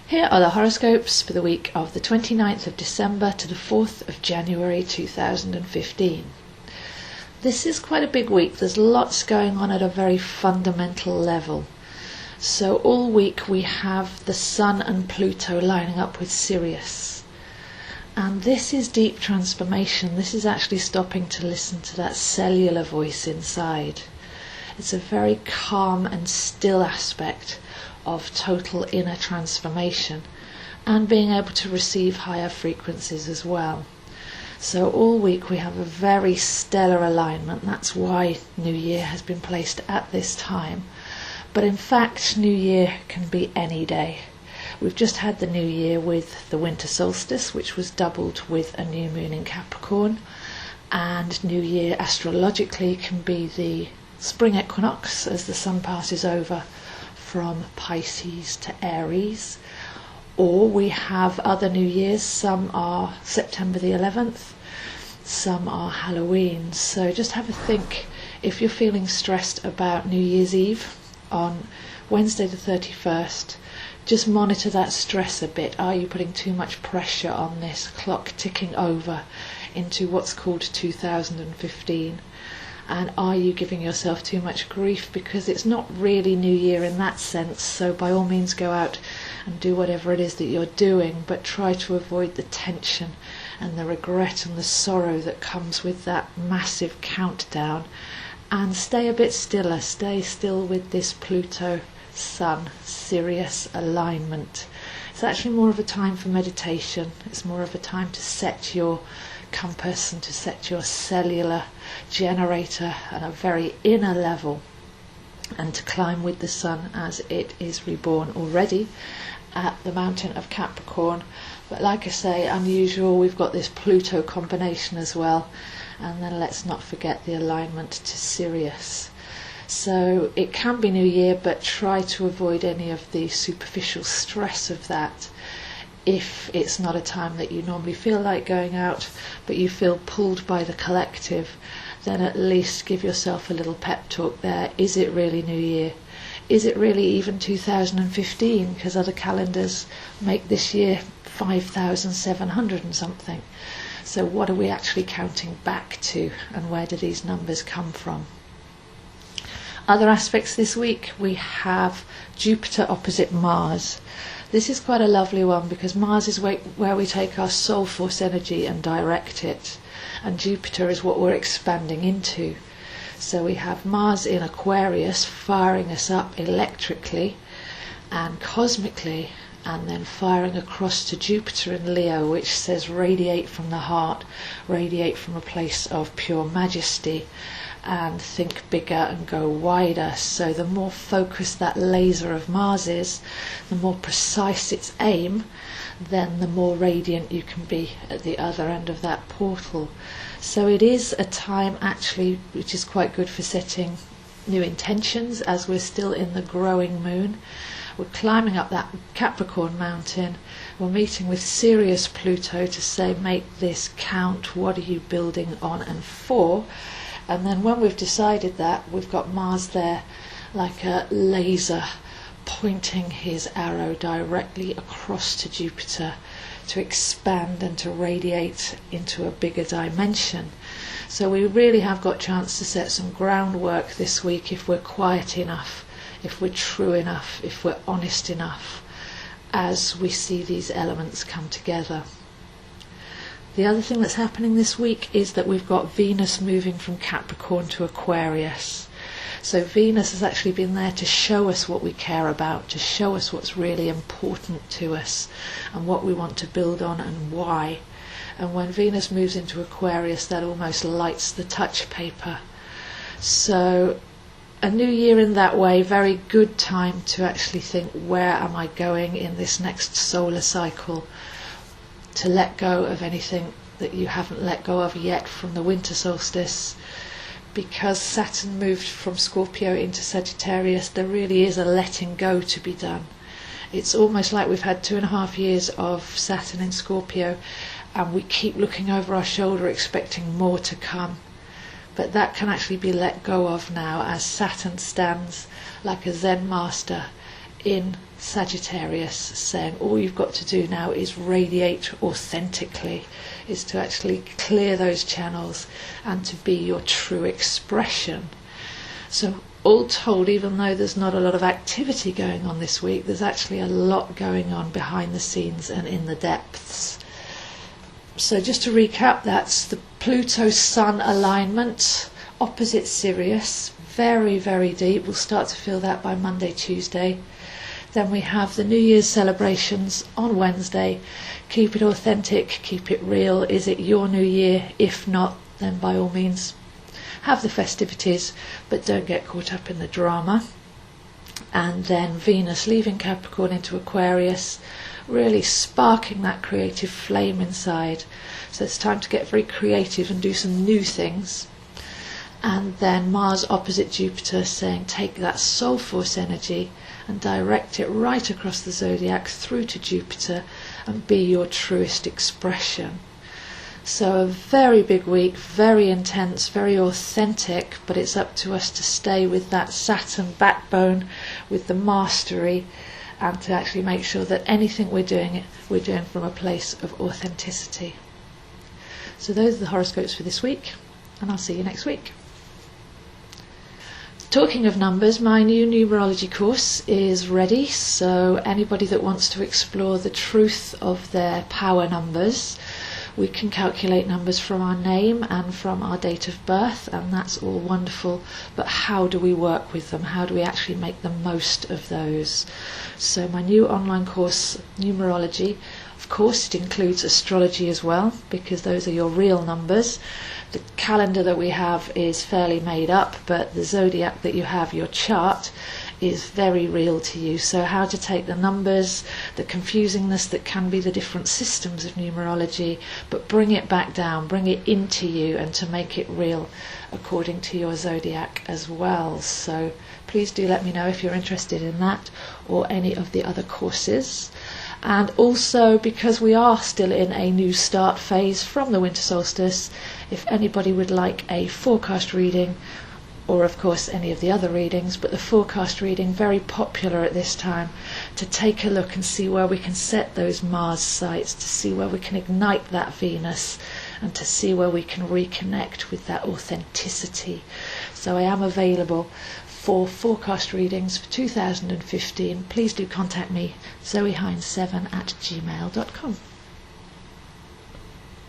Here are the horoscopes for the week of the 29th of December to the 4th of January 2015. This is quite a big week. There's lots going on at a very fundamental level. So all week we have the Sun and Pluto lining up with Sirius. And this is deep transformation. This is actually stopping to listen to that cellular voice inside. It's a very calm and still aspect of total inner transformation and being able to receive higher frequencies as well. So all week we have a very stellar alignment. That's why New Year has been placed at this time. But in fact, New Year can be any day. We've just had the New Year with the winter solstice, which was doubled with a new moon in Capricorn. And New Year astrologically can be the spring equinox as the sun passes over from Pisces to Aries. Or we have other New Years. Some are September the 11th, some are Halloween. So just have a think. If you're feeling stressed about New Year's Eve on Wednesday the 31st, just monitor that stress a bit. Are you putting too much pressure on this clock ticking over into what's called 2015? And are you giving yourself too much grief? Because it's not really New Year in that sense. So by all means go out and do whatever it is that you're doing, but try to avoid the tension and the regret and the sorrow that comes with that massive countdown. And stay a bit stiller. Stay still with this Pluto Sun Sirius alignment. It's actually more of a time for meditation. It's more of a time to set your compass and to set your cellular generator at a very inner level and to climb with the sun as it is reborn already at the mountain of Capricorn. But like I say, unusual, we've got this Pluto combination as well, and then let's not forget the alignment to Sirius. So it can be New Year, but try to avoid any of the superficial stress of that. If it's not a time that you normally feel like going out, but you feel pulled by the collective, then at least give yourself a little pep talk there. Is it really New Year? Is it really even 2015? Because other calendars make this year 5,700 and something. So what are we actually counting back to, and where do these numbers come from? Other aspects this week, we have Jupiter opposite Mars. This is quite a lovely one because Mars is where we take our soul force energy and direct it, and Jupiter is what we're expanding into. So we have Mars in Aquarius firing us up electrically and cosmically, and then firing across to Jupiter in Leo, which says radiate from the heart, radiate from a place of pure majesty, and think bigger and go wider. So the more focused that laser of Mars is, the more precise its aim, then the more radiant you can be at the other end of that portal. So it is a time actually which is quite good for setting new intentions as we're still in the growing moon. We're climbing up that Capricorn mountain. We're meeting with Sirius Pluto to say, make this count. What are you building on and for? And then when we've decided that, we've got Mars there like a laser pointing his arrow directly across to Jupiter to expand and to radiate into a bigger dimension. So we really have got a chance to set some groundwork this week if we're quiet enough, if we're true enough, if we're honest enough, as we see these elements come together. The other thing that's happening this week is that we've got Venus moving from Capricorn to Aquarius. So Venus has actually been there to show us what we care about, to show us what's really important to us and what we want to build on and why. And when Venus moves into Aquarius, that almost lights the touch paper. So a new year in that way, very good time to actually think, where am I going in this next solar cycle? To let go of anything that you haven't let go of yet from the winter solstice. Because Saturn moved from Scorpio into Sagittarius, there really is a letting go to be done. It's almost like we've had 2.5 years of Saturn in Scorpio and we keep looking over our shoulder expecting more to come. But that can actually be let go of now as Saturn stands like a Zen master in Sagittarius, saying all you've got to do now is radiate authentically, is to actually clear those channels and to be your true expression. So all told, even though there's not a lot of activity going on this week, there's actually a lot going on behind the scenes and in the depths. So just to recap, that's the Pluto-Sun alignment opposite Sirius, very, very deep. We'll start to feel that by Monday, Tuesday. Then we have the New Year's celebrations on Wednesday. Keep it authentic, keep it real. Is it your New Year? If not, then by all means have the festivities, but don't get caught up in the drama. And then Venus leaving Capricorn into Aquarius, really sparking that creative flame inside. So it's time to get very creative and do some new things. And then Mars opposite Jupiter, saying take that soul force energy and direct it right across the zodiac through to Jupiter and be your truest expression. So a very big week, very intense, very authentic, but it's up to us to stay with that Saturn backbone, with the mastery, and to actually make sure that anything we're doing from a place of authenticity. So those are the horoscopes for this week, and I'll see you next week. Talking of numbers, my new numerology course is ready, so anybody that wants to explore the truth of their power numbers, we can calculate numbers from our name and from our date of birth, and that's all wonderful, but how do we work with them? How do we actually make the most of those? So my new online course, Numerology, of course it includes astrology as well, because those are your real numbers. The calendar that we have is fairly made up, but the zodiac that you have, your chart, is very real to you. So how to take the numbers, the confusingness that can be the different systems of numerology, but bring it back down, bring it into you, and to make it real according to your zodiac as well. So please do let me know if you're interested in that or any of the other courses. And also, because we are still in a new start phase from the winter solstice, if anybody would like a forecast reading, or of course any of the other readings, but the forecast reading, very popular at this time, to take a look and see where we can set those Mars sites, to see where we can ignite that Venus, and to see where we can reconnect with that authenticity. So I am available for forecast readings for 2015. Please do contact me, zoehines7@gmail.com.